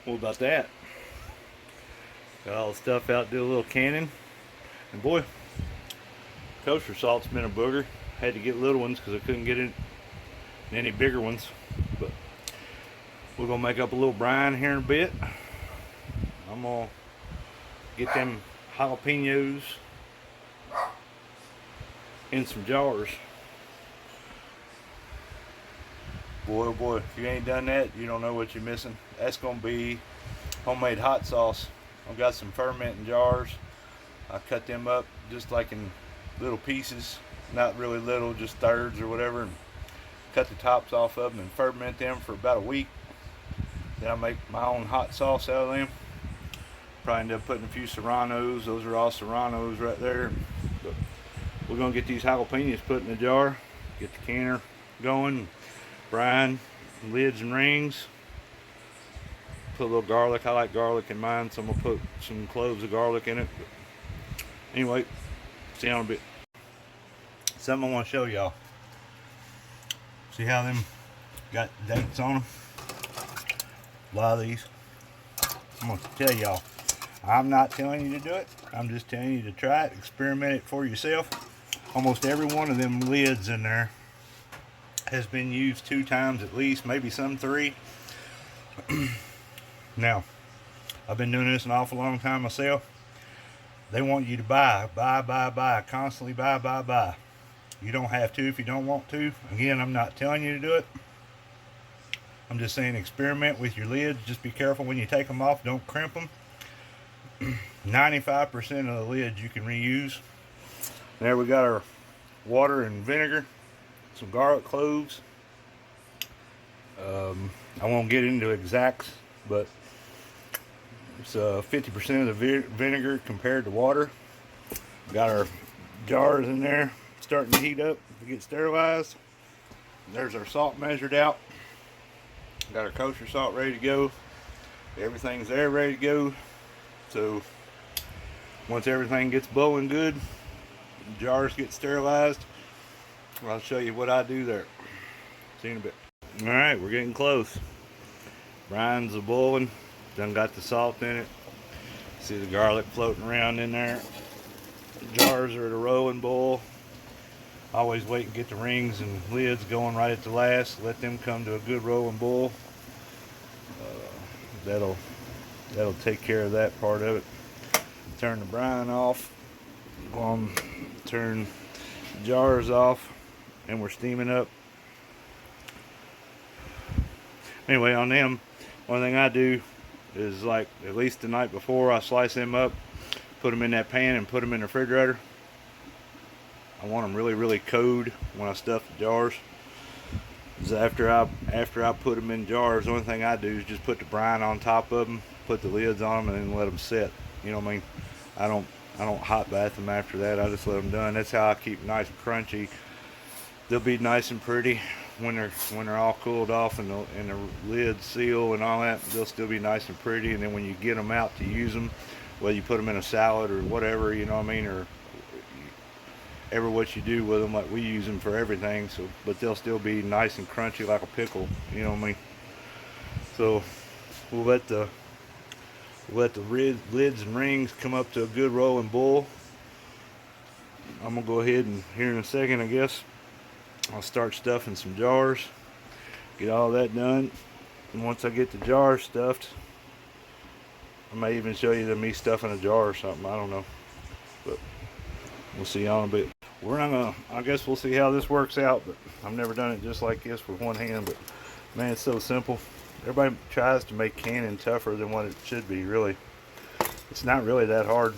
What about that? Got all the stuff out, do a little canning. And boy, kosher salt's been a booger. Had to get little ones because I couldn't get any bigger ones. But we're gonna make up a little brine here in a bit. I'm gonna get them jalapenos in some jars. Boy, oh boy, if you ain't done that, you don't know what you're missing. That's gonna be homemade hot sauce. I've got some fermenting jars. I cut them up just like in little pieces, not really little, just thirds or whatever, and cut the tops off of them and ferment them for about a week. Then I make my own hot sauce out of them. Probably end up putting a few serranos. Those are all serranos right there. But we're gonna get these jalapenos put in the jar, get the canner going, brine, lids and rings. Put a little garlic. I like garlic in mine, so I'm gonna put some cloves of garlic in it. But anyway, see you in a bit. Something I want to show y'all. See how them got dates on them? A lot of these. I'm gonna tell y'all. I'm not telling you to do it. I'm just telling you to try it, experiment it for yourself. Almost every one of them lids in there has been used 2 times at least, maybe some 3. Now, I've been doing this an awful long time myself. They want you to buy, constantly buy. You don't have to if you don't want to. Again, I'm not telling you to do it. I'm just saying experiment with your lids. Just be careful when you take them off. Don't crimp them. 95% of the lids you can reuse. There we got our water and vinegar, some garlic cloves. I won't get into exacts, but it's 50% of the vinegar compared to water. Got our jars in there starting to heat up to get sterilized. There's our salt measured out. Got our kosher salt ready to go. Everything's there ready to go. So once everything gets blowing good, the jars get sterilized, I'll show you what I do there. See you in a bit. Alright, we're getting close. Brine's a boiling. Done got the salt in it. See the garlic floating around in there. The jars are at a rolling boil. Always wait and get the rings and lids going right at the last. Let them come to a good rolling boil. That'll take care of that part of it. Turn the brine off. Turn the jars off, and we're steaming up. Anyway, on them, one thing I do is, like, at least the night before, I slice them up, put them in that pan and put them in the refrigerator. I want them really cold when I stuff the jars. After I put them in jars, the only thing I do is just put the brine on top of them, put the lids on them, and then let them set. You know what I mean? I don't hot bath them after that. I just let them done. That's how I keep them nice and crunchy. They'll be nice and pretty when they're all cooled off and the lids seal and all that. They'll still be nice and pretty. And then when you get them out to use them, whether you put them in a salad or whatever, you know what I mean, or ever what you do with them, like we use them for everything. So, but they'll still be nice and crunchy like a pickle. You know what I mean? So we'll let the lids and rings come up to a good rolling boil. I'm gonna go ahead and here in a second, I guess, I'll start stuffing some jars, get all that done. And once I get the jars stuffed, I may even show you me stuffing a jar or something. I don't know, but we'll see y'all in a bit. I guess we'll see how this works out, but I've never done it just like this with one hand. But man, it's so simple. Everybody tries to make canning tougher than what it should be. Really, it's not really that hard.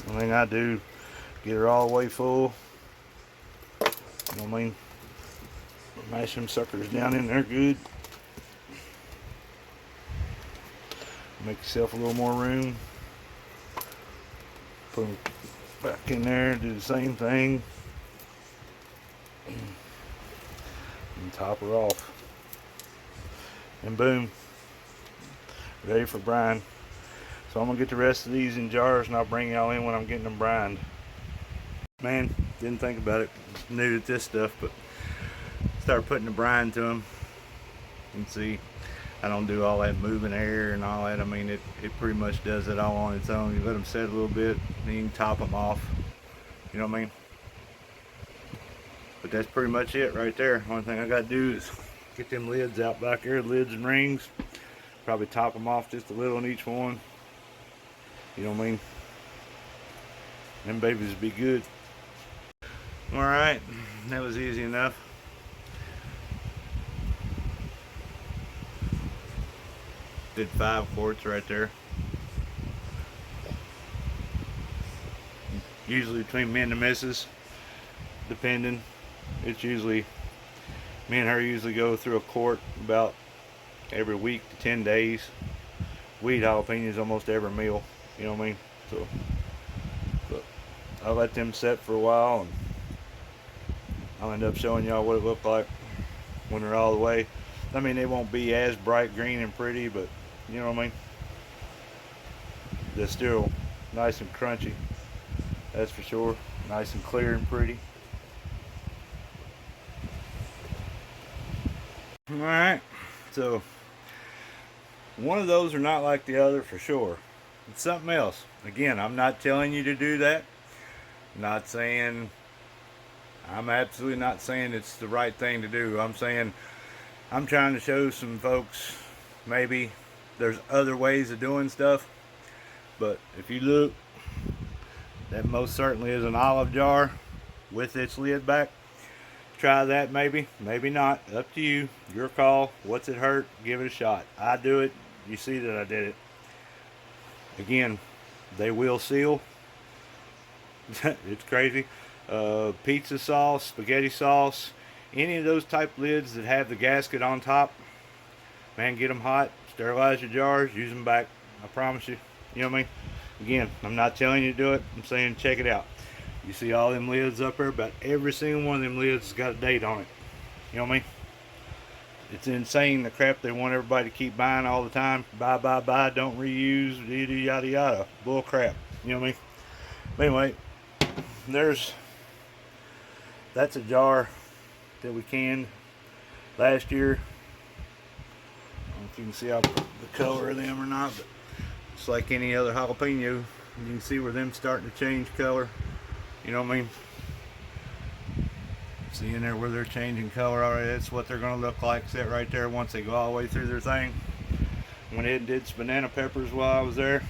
One thing I do, get her all the way full. You know what I mean? Mash them suckers down in there good. Make yourself a little more room. Put them back in there and do the same thing. And top her off. And boom. Ready for brine. So I'm going to get the rest of these in jars and I'll bring y'all in when I'm getting them brined. Man, didn't think about it. New at this stuff, but start putting the brine to them. can see I don't do all that moving air and all that. I mean, it pretty much does it all on its own. You let them set a little bit, then you can top them off. You know what I mean? But that's pretty much it right there. Only thing I got to do is get them lids out back there, lids and rings. Probably top them off just a little on each one. You know what I mean? Them babies will be good. Alright, that was easy enough. Did 5 quarts right there. Usually between me and the missus, depending. It's usually, me and her usually go through a quart about every week to 10 days. We eat jalapenos almost every meal, you know what I mean? So, but I'll let them set for a while and I'll end up showing y'all what it looked like when they're all the way. I mean, they won't be as bright green and pretty, but you know what I mean? They're still nice and crunchy, that's for sure. Nice and clear and pretty. Alright, so one of those are not like the other for sure. It's something else. Again, I'm not telling you to do that. I'm absolutely not saying it's the right thing to do. I'm saying I'm trying to show some folks maybe there's other ways of doing stuff. But if you look, that most certainly is an olive jar with its lid back. Try that maybe not, up to you, your call. What's it hurt? Give it a shot. I do it, you see that I did it. Again, they will seal. It's crazy. Pizza sauce, spaghetti sauce, any of those type lids that have the gasket on top, man, get them hot, sterilize your jars, use them back. I promise you. You know what I mean? Again, I'm not telling you to do it, I'm saying check it out. You see all them lids up there, about every single one of them lids has got a date on it. You know what I mean? It's insane the crap they want everybody to keep buying all the time. Buy, don't reuse, yada yada. Bull crap. You know what I mean? But anyway, that's a jar that we canned last year. I don't know if you can see the color of them or not, but it's like any other jalapeno. You can see where them starting to change color. You know what I mean? See in there where they're changing color already. That's what they're going to look like. Set right there once they go all the way through their thing. Went ahead and did some banana peppers while I was there.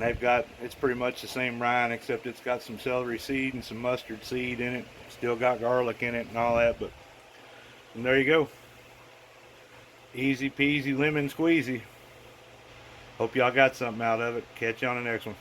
It's pretty much the same rind, except it's got some celery seed and some mustard seed in it. Still got garlic in it and all that, but and there you go. Easy peasy lemon squeezy. Hope y'all got something out of it. Catch you on the next one.